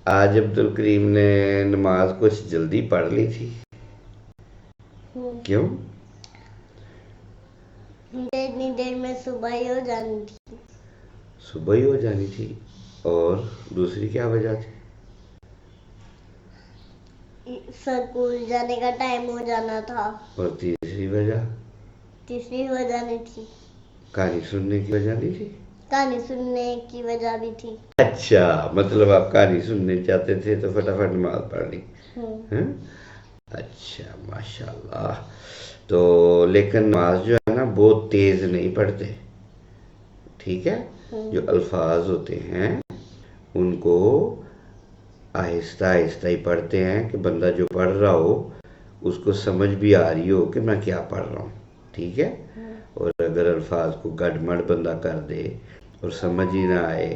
آج عبد الکریم نے نماز کچھ جلدی پڑھ لی تھی، کیوں؟ اتنی دیر میں صبح ہی ہو جانی تھی۔ صبح ہی ہو جانی تھی، اور دوسری کیا وجہ تھی؟ سکول جانے کا ٹائم ہو جانا تھا۔ اور تیسری وجہ؟ تیسری وجہ نہیں تھی، کہانی سننے کی وجہ نہیں تھی؟ کہانی سننے کی وجہ بھی تھی۔ اچھا، مطلب آپ کہانی سننے چاہتے تھے تو فٹافٹ نماز پڑھ لی۔ اچھا، ماشاءاللہ۔ تو لیکن نماز جو ہے نا بہت تیز نہیں پڑھتے، ٹھیک ہے؟ جو الفاظ ہوتے ہیں ان کو آہستہ آہستہ ہی پڑھتے ہیں کہ بندہ جو پڑھ رہا ہو اس کو سمجھ بھی آ رہی ہو کہ میں کیا پڑھ رہا ہوں، ٹھیک ہے؟ اور اگر الفاظ کو گڑمڑ بندہ کر دے اور سمجھ ہی نہ آئے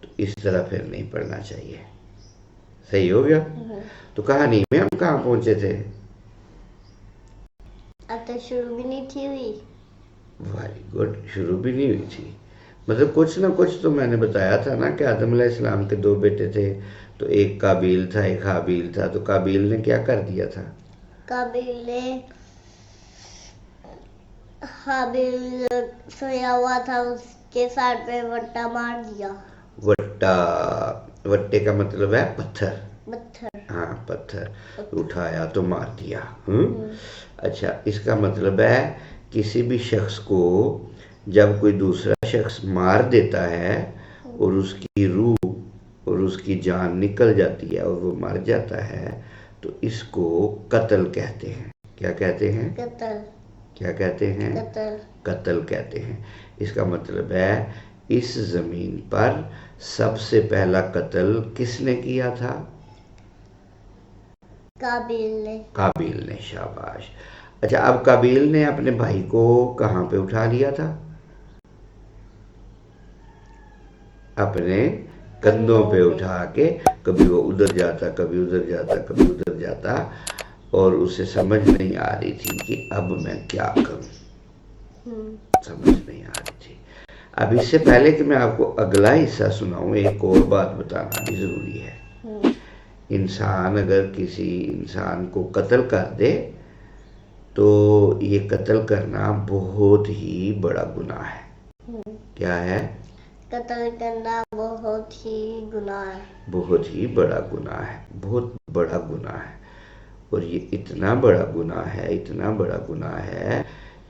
تو اس طرح پھر نہیں پڑھنا چاہیے۔ صحیح ہو گیا؟ تو کہانی میں ہم کہاں پہنچے تھے؟ اب تک شروع بھی نہیں تھی ہوئی۔ ویری گڈ، شروع بھی نہیں ہوئی تھی، مطلب کچھ نہ کچھ تو میں نے بتایا تھا نا کہ آدم علیہ السلام کے 2 بیٹے تھے، تو ایک قابیل تھا ایک حابیل تھا۔ تو قابیل نے کیا کر دیا تھا؟ قابیل نے حابیل سویا ہوا تھا، اس کے سر پہ وٹا مار دیا۔ وٹے کا مطلب ہے پتھر۔ پتھر، ہاں، پتھر اٹھایا تو مار دیا۔ اچھا، اس کا مطلب ہے کسی بھی شخص کو جب کوئی دوسرا شخص مار دیتا ہے اور اس کی روح اور اس کی جان نکل جاتی ہے اور وہ مر جاتا ہے تو اس کو قتل کہتے ہیں۔ کیا کہتے ہیں؟ قتل۔ کیا کہتے ہیں؟ قتل۔ قتل کہتے ہیں۔ اس کا مطلب ہے اس زمین پر سب سے پہلا قتل کس نے کیا تھا؟ قابیل نے۔ قابیل نے، شاباش۔ اچھا، اب قابیل نے اپنے بھائی کو کہاں پہ اٹھا لیا تھا؟ اپنے کندھوں پہ اٹھا کے، کبھی وہ ادھر جاتا کبھی ادھر جاتا کبھی ادھر جاتا، اور اسے سمجھ نہیں آ رہی تھی کہ اب میں کیا کروں، سمجھ نہیں آ رہی تھی۔ اب اس سے پہلے کہ میں آپ کو اگلا حصہ سناؤں، ایک اور بات بتانا بھی ضروری ہے۔ انسان اگر کسی انسان کو قتل کر دے تو یہ قتل کرنا بہت ہی بڑا گناہ ہے۔ کیا ہے؟ قتل کرنا بہت ہی گناہ ہے۔ بہت ہی بڑا گناہ ہے، بہت بڑا گناہ ہے، اور یہ اتنا بڑا گناہ ہے، اتنا بڑا گناہ ہے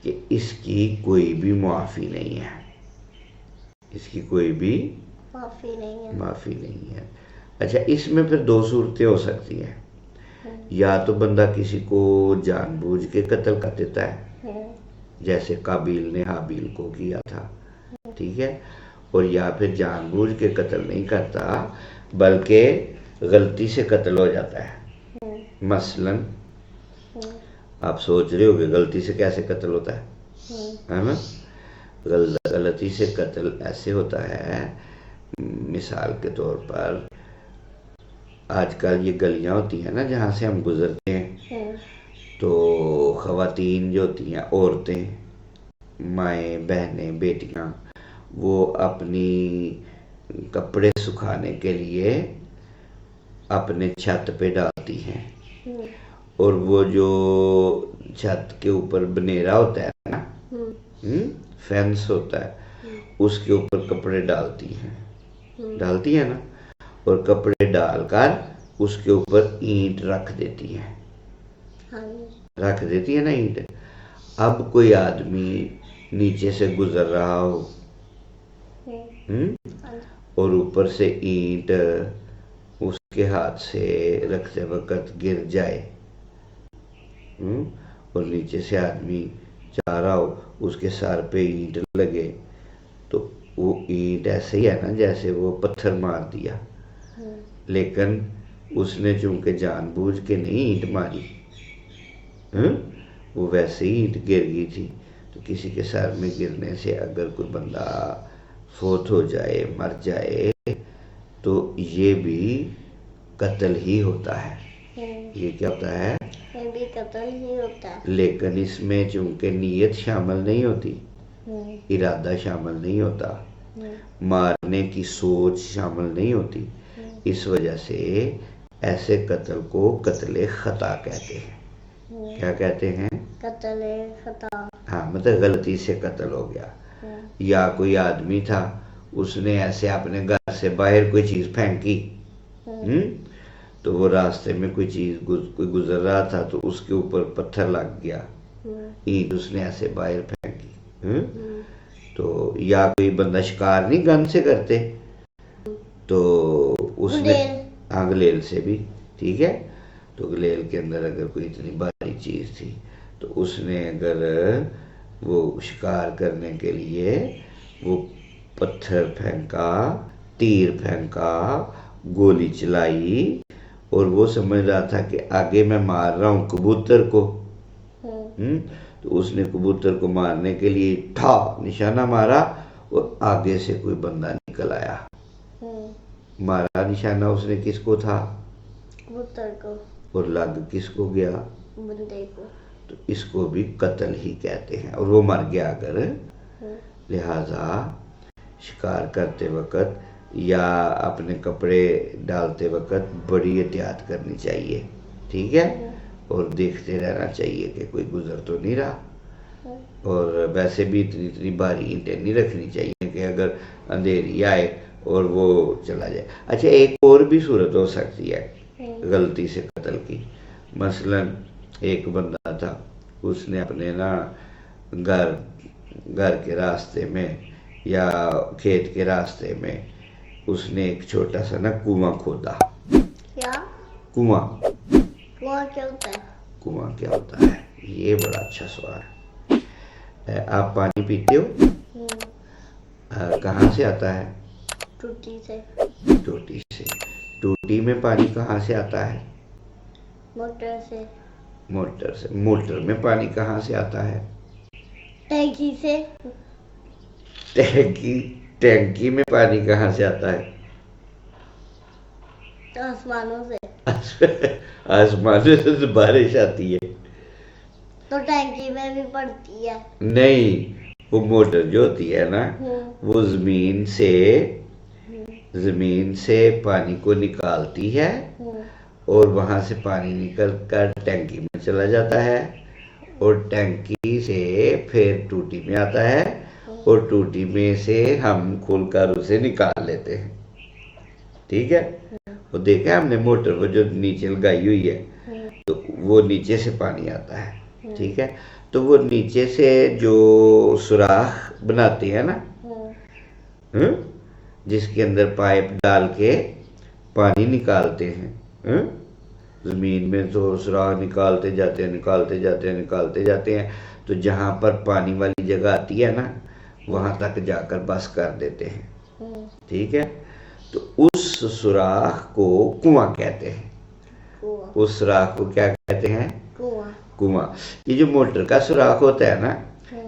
کہ اس کی کوئی بھی معافی نہیں ہے، اس کی کوئی بھی معافی نہیں ہے۔ اچھا، اس میں پھر 2 صورتیں ہو سکتی ہیں، یا تو بندہ کسی کو جان بوجھ کے قتل کر دیتا ہے جیسے قابیل نے حابیل کو کیا تھا، ٹھیک ہے؟ اور یا پھر جان بوجھ کے قتل نہیں کرتا بلکہ غلطی سے قتل ہو جاتا ہے۔ مثلاً آپ سوچ رہے ہو کہ غلطی سے کیسے قتل ہوتا ہے نا؟ غلطی سے قتل ایسے ہوتا ہے، مثال کے طور پر آج کل یہ گلیاں ہوتی ہیں نا جہاں سے ہم گزرتے ہیں، تو خواتین جو ہوتی ہیں، عورتیں، مائیں، بہنیں، بیٹیاں، وہ اپنی کپڑے سکھانے کے لیے اپنے چھت پہ ڈالتی ہیں، اور وہ جو چھت کے اوپر بنیرا ہوتا ہے نا، فینس ہوتا ہے، اس کے اوپر کپڑے ڈالتی ہیں نا، اور کپڑے ڈال کر اس کے اوپر اینٹ رکھ دیتی ہیں، نا اینٹ۔ اب کوئی آدمی نیچے سے گزر رہا ہو اور اوپر سے اینٹ اس کے ہاتھ سے رکھتے وقت گر جائے، اور نیچے سے آدمی جا رہا ہو، اس کے سر پہ اینٹ لگے، تو وہ اینٹ ایسے ہی ہے نا جیسے وہ پتھر مار دیا، لیکن اس نے چونکہ جان بوجھ کے نہیں اینٹ ماری، وہ ویسے ہی اینٹ گر گئی تھی۔ تو کسی کے سر میں گرنے سے اگر کوئی بندہ فوت ہو جائے، مر جائے، تو یہ بھی قتل ہی ہوتا ہے۔ یہ کیا ہوتا ہے؟ یہ بھی قتل ہی ہوتا ہے، لیکن اس میں چونکہ نیت شامل نہیں ہوتی، ارادہ شامل نہیں ہوتا، مارنے کی سوچ شامل نہیں ہوتی، اس وجہ سے ایسے قتل کو قتل خطا کہتے ہیں. کیا کہتے ہیں؟ قتل خطا. ہاں مطلب غلطی سے قتل ہو گیا. یا کوئی آدمی تھا, اس نے ایسے اپنے گھر سے باہر کوئی چیز پھینکی, تو وہ راستے میں کوئی گزر رہا تھا تو اس کے اوپر پتھر لگ گیا, اینٹ اس نے ایسے باہر پھینکی. تو یا کوئی بندہ شکار نہیں گن سے کرتے, تو اس نے گلیل سے بھی, ٹھیک ہے, تو گلیل کے اندر اگر کوئی اتنی باری چیز تھی تو اس نے اگر وہ شکار کرنے کے لیے وہ پتھر پھینکا, تیر پھینکا, گولی چلائی, اور وہ سمجھ رہا تھا کہ آگے میں مار رہا ہوں کبوتر کو, تو اس نے کبوتر کو مارنے کے لیے ٹھا نشانہ مارا, اور آگے سے کوئی بندہ نکل آیا. مارا نشانہ اس نے کس کو تھا؟ کبوتر کو. اور لگ کس کو گیا؟ بندے کو. تو اس کو بھی قتل ہی کہتے ہیں, اور وہ مر گیا اگر. لہذا شکار کرتے وقت یا اپنے کپڑے ڈالتے وقت بڑی احتیاط کرنی چاہیے, ٹھیک ہے, اور دیکھتے رہنا چاہیے کہ کوئی گزر تو نہیں رہا. اور ویسے بھی اتنی بھاری اینٹیں نہیں رکھنی چاہیے کہ اگر اندھیری آئے اور وہ چلا جائے. اچھا, ایک اور بھی صورت ہو سکتی ہے غلطی سے قتل کی. مثلا ایک بندہ تھا, اس نے اپنے گھر کے راستے میں یا کھیت کے راستے میں اس نے ایک چھوٹا سا کنواں کھودا. کیا کنواں؟ کنواں کیا ہوتا ہے؟ کنواں کیا ہوتا ہے, یہ بڑا اچھا سوال ہے. آپ پانی پیتے ہو؟ کہاں سے آتا ہے؟ ٹوٹی سے. ٹوٹی سے. ٹوٹی میں پانی کہاں سے آتا ہے؟ موٹر سے. موٹر سے. موٹر میں پانی کہاں سے آتا ہے؟ ٹینکی سے. ٹینکی میں پانی کہاں سے آتا ہے؟ آسمانوں سے. آسمانوں سے تو بارش آتی ہے. تو ٹینکی میں بھی پڑتی ہے. نہیں, وہ موٹر جو ہوتی ہے نا, وہ زمین سے پانی کو نکالتی ہے, اور وہاں سے پانی نکل کر ٹینکی میں چلا جاتا ہے, اور ٹینکی سے پھر ٹوٹی میں آتا ہے, اور ٹوٹی میں سے ہم کھول کر اسے نکال لیتے ہیں, ٹھیک ہے. وہ دیکھا ہم نے موٹر وہ جو نیچے لگائی ہوئی ہے, تو وہ نیچے سے پانی آتا ہے, ٹھیک ہے. تو وہ نیچے سے جو سوراخ بناتے ہیں نا, جس کے اندر پائپ ڈال کے پانی نکالتے ہیں, زمین میں تو سوراخ نکالتے جاتے ہیں, تو جہاں پر پانی والی جگہ آتی ہے نا, وہاں تک جا کر بس کر دیتے ہیں, ٹھیک ہے. تو اس سوراخ کو کنواں کہتے ہیں. اس سوراخ کو کیا کہتے ہیں؟ کنواں. یہ جو موٹر کا سوراخ ہوتا ہے نا,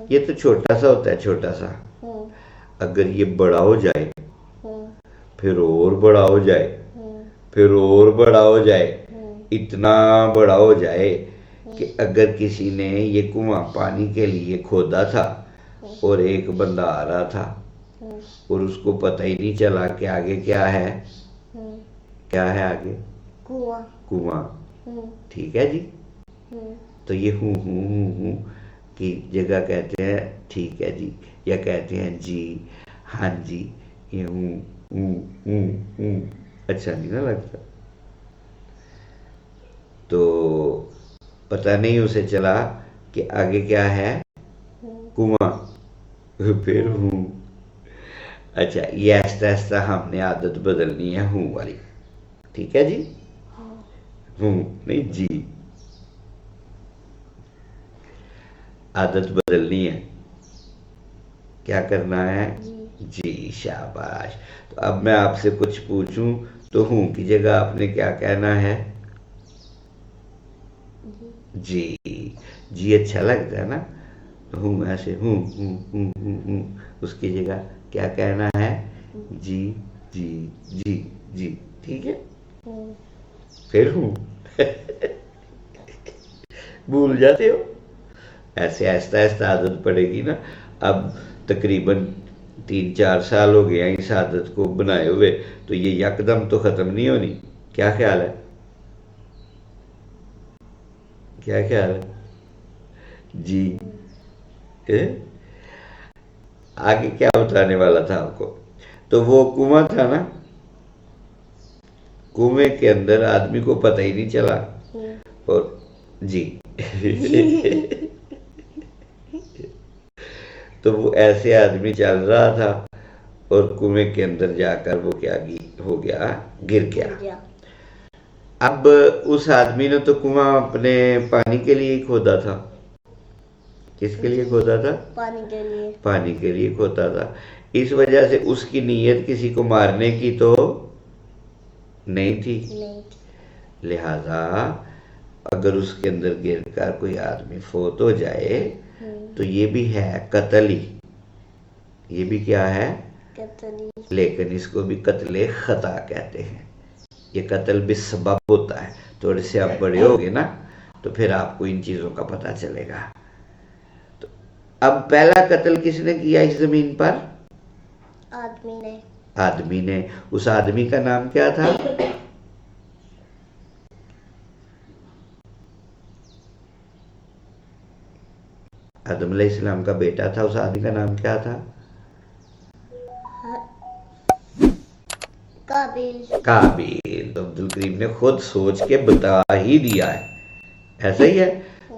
یہ تو چھوٹا سا ہوتا ہے, چھوٹا سا. اگر یہ بڑا ہو جائے, پھر اور بڑا ہو جائے, پھر اور بڑا ہو جائے, اتنا بڑا ہو جائے کہ اگر کسی نے یہ کنواں پانی کے لیے کھودا تھا اور ایک بندہ آ رہا تھا اور اس کو پتہ ہی نہیں چلا کہ آگے کیا ہے. کیا ہے آگے؟ کنواں. ٹھیک ہے جی. تو یہ ہوں کی جگہ کہتے ہیں ٹھیک ہے جی, یا کہتے ہیں جی, ہاں جی. یہ ہوں اچھا نہیں نا لگتا. تو پتہ نہیں اسے چلا کہ آگے کیا ہے, کنواں, پھر ہوں. اچھا, یہ آہستہ آہستہ ہم نے عادت بدلنی ہے ہوں والی, ٹھیک ہے جی. ہوں نہیں جی, عادت بدلنی ہے. کیا کرنا ہے؟ جی, شاباش. تو اب میں آپ سے کچھ پوچھوں تو ہوں کی جگہ آپ نے کیا کہنا ہے؟ جی. جی اچھا لگتا ہے نا, ہوں ایسے ہوں, اس کی جگہ کیا کہنا ہے؟ جی جی جی جی, ٹھیک ہے. پھر ہوں بھول جاتے ہو. ایسے آہستہ آہستہ عادت پڑے گی نا. اب تقریباً 3-4 سال ہو گیا اس عادت کو بنائے ہوئے، تو یہ یکدم تو ختم نہیں ہونی. کیا خیال ہے؟ کیا خیال ہے جی؟ آگے کیا بتانے والا تھا آپ کو؟ تو وہ کنواں تھا نا، کنویں کے اندر آدمی کو پتہ ہی نہیں چلا. اور جی تو وہ ایسے آدمی چل رہا تھا اور کنویں کے اندر جا کر وہ کیا ہو گیا، گر گیا. اب اس آدمی نے تو کنواں اپنے پانی کے لیے کھودا تھا. کس کے لیے کھودا تھا؟ پانی کے لیے. پانی کے لیے کھودا تھا. اس وجہ سے اس کی نیت کسی کو مارنے کی تو نہیں تھی. لہذا اگر اس کے اندر گر کر کوئی آدمی فوت ہو جائے تو یہ بھی ہے قتل ہی. یہ بھی کیا ہے؟ قتل ہی. لیکن اس کو بھی قتل خطا کہتے ہیں. یہ قتل بسبب ہوتا ہے. تھوڑے سے آپ بڑے ہوگے نا تو پھر آپ کو ان چیزوں کا پتہ چلے گا. تو اب پہلا قتل کس نے کیا اس زمین پر؟ آدمی نے. آدمی نے. اس آدمی کا نام کیا تھا؟ آدم علیہ السلام کا بیٹا تھا. اس آدمی کا نام کیا تھا؟ قابیل. قابیل. تو عبد الکریم نے خود سوچ کے بتا ہی دیا ہے. ایسا ہی ہے.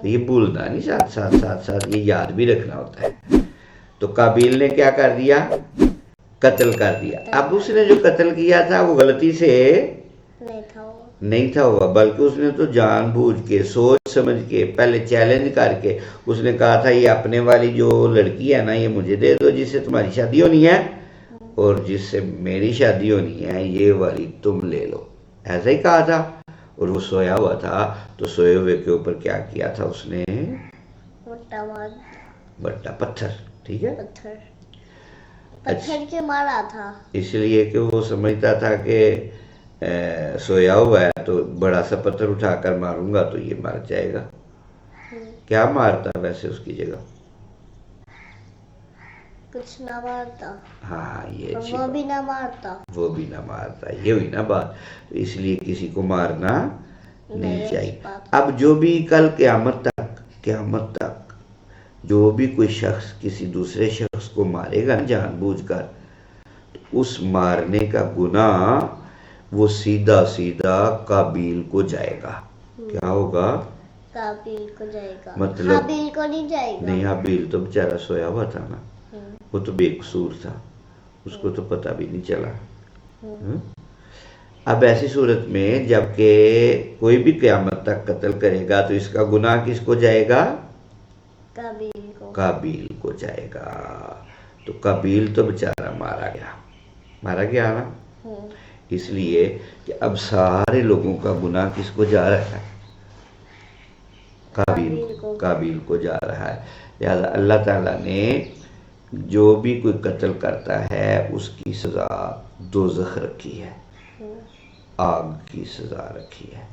یہ بھولنا نہیں، ساتھ یہ یاد بھی رکھنا ہوتا ہے. تو قابیل نے کیا کر دیا؟ قتل کر دیا. اب اس نے جو قتل کیا تھا وہ غلطی سے نہیں تھا ہوا، بلکہ اس نے تو جان بوجھ کے سوچ سمجھ کے پہلے چیلنج کر کے اس نے کہا تھا یہ اپنے والی جو لڑکی ہے نا یہ مجھے دے دو جس سے تمہاری شادی ہونی ہے، اور جس سے میری شادی ہونی ہے یہ والی تم لے لو. ایسا ہی کہا تھا. اور وہ سویا ہوا تھا تو سوئے ہوئے کے اوپر کیا کیا تھا اس نے؟ بٹا پتھر. ٹھیک ہے، پتھر کے مارا تھا. اس لیے کہ وہ سمجھتا تھا کہ سویا ہوا ہے تو بڑا سا پتھر اٹھا کر ماروں گا تو یہ مر جائے گا. کیا مارتا ویسے اس کی جگہ؟ کچھ نہ مارتا. ہاں یہ وہ بھی نہ مارتا. وہ بھی نہ مارتا. یہ ہوئی نا بات. اس لیے کسی کو مارنا نہیں چاہیے. اب جو بھی کل قیامت تک جو بھی کوئی شخص کسی دوسرے شخص کو مارے گا جان بوجھ کر تو اس مارنے کا گناہ وہ سیدھا قابیل کو جائے گا. کیا ہوگا؟ قابیل کو جائے گا. مطلب حابیل کو نہیں جائے گا. نہیں، حابیل تو بیچارہ سویا ہوا تھا نا، وہ تو بے قصور تھا، اس کو تو پتہ بھی نہیں چلا. اب ایسی صورت میں جب کہ کوئی بھی قیامت تک قتل کرے گا تو اس کا گناہ کس کو جائے گا؟ قابیل کو جائے گا. تو قابیل تو بیچارہ مارا گیا نا. اس لیے کہ اب سارے لوگوں کا گناہ کس کو جا رہا ہے؟ قابیل کو جا رہا ہے. لہذا اللہ تعالیٰ نے جو بھی کوئی قتل کرتا ہے اس کی سزا دوزخ رکھی ہے، آگ کی سزا رکھی ہے،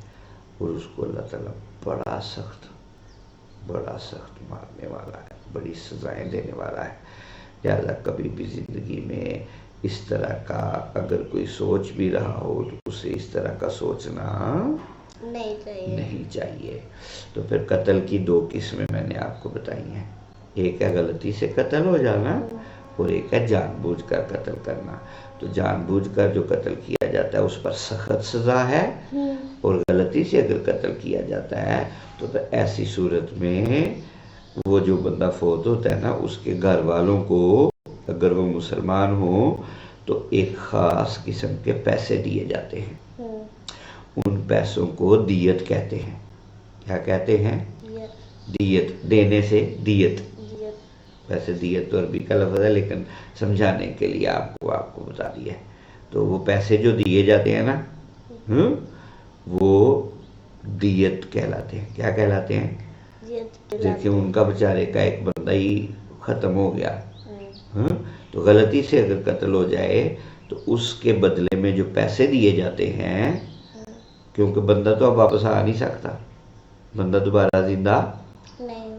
اور اس کو اللہ تعالیٰ بڑا سخت مارنے والا ہے، بڑی سزائیں دینے والا ہے. لہذا کبھی بھی زندگی میں اس طرح کا اگر کوئی سوچ بھی رہا ہو تو اسے اس طرح کا سوچنا نہیں چاہیے. تو پھر قتل کی 2 قسمیں میں نے آپ کو بتائی ہیں. ایک ہے غلطی سے قتل ہو جانا اور ایک ہے جان بوجھ کر قتل کرنا. تو جان بوجھ کر جو قتل کیا جاتا ہے اس پر سخت سزا ہے، اور غلطی سے اگر قتل کیا جاتا ہے تو پھر ایسی صورت میں وہ جو بندہ فوت ہوتا ہے نا اس کے گھر والوں کو اگر وہ مسلمان ہوں تو ایک خاص قسم کے پیسے دیے جاتے ہیں. ان پیسوں کو دیت کہتے ہیں. کیا کہتے ہیں؟ دیت. دینے سے دیت. ویسے دیت تو عربی کا لفظ ہے لیکن سمجھانے کے لیے آپ کو بتا دیا ہے. تو وہ پیسے جو دیے جاتے ہیں نا وہ دیت کہلاتے ہیں. کیا کہلاتے ہیں؟ دیکھیں ان کا بیچارے کا ایک بندہ ہی ختم ہو گیا، تو غلطی سے اگر قتل ہو جائے تو اس کے بدلے میں جو پیسے دیے جاتے ہیں، کیونکہ بندہ تو اب واپس آ نہیں سکتا، بندہ دوبارہ زندہ نہیں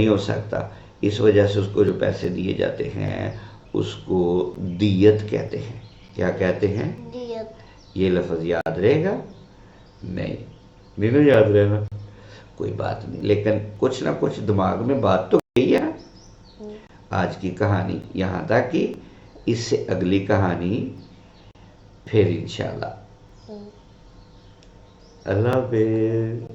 ہو سکتا، اس وجہ سے اس کو جو پیسے دیے جاتے ہیں اس کو دیت کہتے ہیں. کیا کہتے ہیں؟ دیت. یہ لفظ یاد رہے گا؟ نہیں یاد رہنا، کوئی بات نہیں، لیکن کچھ نہ کچھ دماغ میں بات تو گئی ہے. آج کی کہانی یہاں تک کی، اس سے اگلی کہانی پھر انشاءاللہ. اللہ حافظ.